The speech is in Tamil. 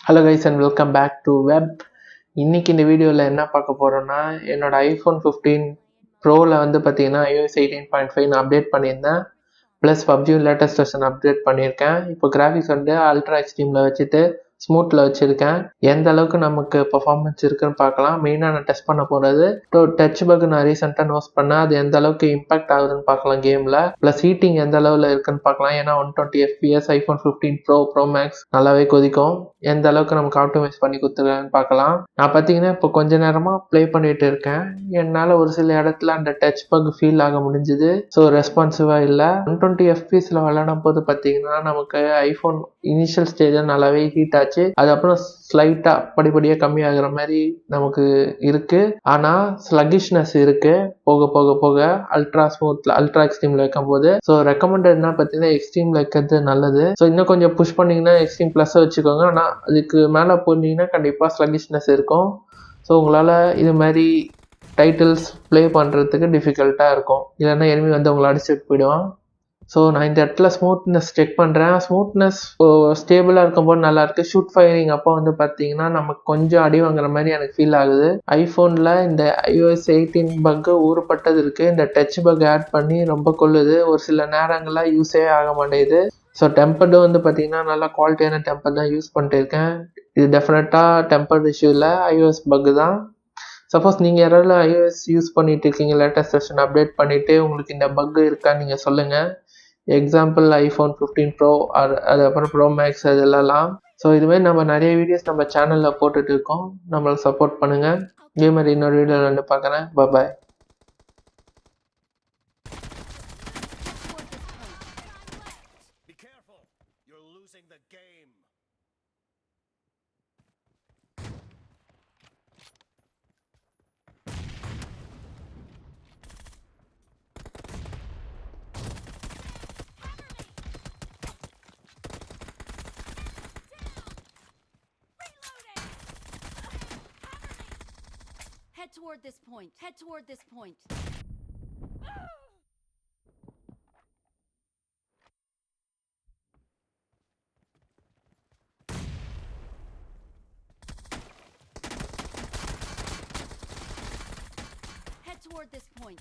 Hello guys and welcome back to web. இன்னைக்கு இந்த வீடியோவில் என்ன பார்க்க போகிறோன்னா, என்னோட ஐஃபோன் 15 ப்ரோவில் வந்து பார்த்தீங்கன்னா iOS 18.5 நான் அப்டேட் பண்ணியிருந்தேன். ப்ளஸ் பப்ஜியும் லேட்டஸ்ட் வெர்ஷன் அப்டேட் பண்ணியிருக்கேன். இப்போ கிராஃபிக்ஸ் வந்து அல்ட்ரா எக்ஸ்ட்ரீமில் வச்சுட்டு ஸ்மூத்தில் வச்சுருக்கேன். எந்த அளவுக்கு நமக்கு பர்ஃபார்மன்ஸ் இருக்குன்னு பார்க்கலாம். மெயினாக நான் டெஸ்ட் பண்ண போகிறது டச் பக். நான் ரீசெண்டாக நோஸ் பண்ணேன், அது எந்த அளவுக்கு இம்பாக்ட் ஆகுதுன்னு பார்க்கலாம் கேமில். ப்ளஸ் ஹீட்டிங் எந்த அளவில் இருக்குன்னு பார்க்கலாம். ஏன்னா 120 FPS ஐஃபோன் 15 ப்ரோ மேக்ஸ் நல்லாவே கொதிக்கும். எந்த அளவுக்கு நமக்கு ஆப்டிமைஸ் பண்ணி கொடுத்துருக்காங்கன்னு பார்க்கலாம். நான் பார்த்தீங்கன்னா இப்போ கொஞ்ச நேரமாக ப்ளே பண்ணிட்டு இருக்கேன். என்னால் ஒரு சில இடத்துல அந்த டச் பக் ஃபீல் ஆக முடிஞ்சுது. ஸோ ரெஸ்பான்சிவாக இல்லை. 120 FPSல விளையாடும் போது பார்த்தீங்கன்னா நமக்கு ஐஃபோன் இனிஷியல் ஸ்டேஜில் நல்லாவே ஹீட் ஆச்சு. அதுக்கப்புறம் ஸ்லைட்டாக படிப்படியாக கம்மியாகிற மாதிரி நமக்கு இருக்குது. ஆனால் ஸ்லகிஷ்னஸ் இருக்குது போக போக போக அல்ட்ரா எக்ஸ்ட்ரீமில் வைக்கும் போது. ஸோ ரெக்கமெண்டட்னா பார்த்தீங்கன்னா எக்ஸ்ட்ரீமில் வைக்கிறது நல்லது. ஸோ இன்னும் கொஞ்சம் புஷ் பண்ணிங்கன்னா எக்ஸ்ட்ரீம் ப்ளஸ் வச்சுக்கோங்க. ஆனால் அதுக்கு மேலே போனீங்கன்னா கண்டிப்பாக ஸ்லகிஷ்னஸ் இருக்கும். ஸோ உங்களால் இது மாதிரி டைட்டில்ஸ் ப்ளே பண்ணுறதுக்கு டிஃபிகல்ட்டாக இருக்கும். இல்லைன்னா எனிமி வந்து உங்களை அடிச்சுட்டு போயிடுவான். ஸோ நான் இந்த இடத்துல ஸ்மூத்னஸ் செக் பண்ணுறேன். ஸ்மூத்னஸ் ஸ்டேபிளாக இருக்கும்போது நல்லாயிருக்கு. ஷூட் ஃபயரிங் அப்போ வந்து பார்த்தீங்கன்னா நமக்கு கொஞ்சம் அடி வாங்குற மாதிரி எனக்கு ஃபீல் ஆகுது. ஐஃபோனில் இந்த iOS 18 பக்கு ஊறுப்பட்டது இருக்குது. இந்த டச் பக் ஆட் பண்ணி ரொம்ப கொள்ளுது. ஒரு சில நேரங்களில் யூஸே ஆக மாட்டேங்குது. ஸோ டெம்பர்டும் வந்து பார்த்தீங்கன்னா நல்லா குவாலிட்டியான டெம்பர் தான் யூஸ் பண்ணிட்டு இருக்கேன். இது டெஃபினட்டாக டெம்பர் இஷ்யூ இல்லை, iOS பக்கு தான். சப்போஸ் நீங்கள் யாராவது iOS யூஸ் பண்ணிட்டு இருக்கீங்க, லேட்டஸ்ட் வெர்ஷன் அப்டேட் பண்ணிவிட்டு உங்களுக்கு இந்த பக்கு இருக்கான்னு நீங்கள் சொல்லுங்கள். எக்ஸாம்பிள் ஐஃபோன் 15 ப்ரோ அதுக்கப்புறம் ப்ரோ மேக்ஸ் அதெல்லாம். ஸோ இதுமாதிரி நம்ம நிறைய வீடியோஸ் நம்ம சேனலில் போட்டுட்டு இருக்கோம். நம்மளை சப்போர்ட் பண்ணுங்கள். இதே மாதிரி இன்னொரு வீடியோவில் வந்து பார்க்குறேன். பாய். Head toward this point. Head toward this point. Head toward this point.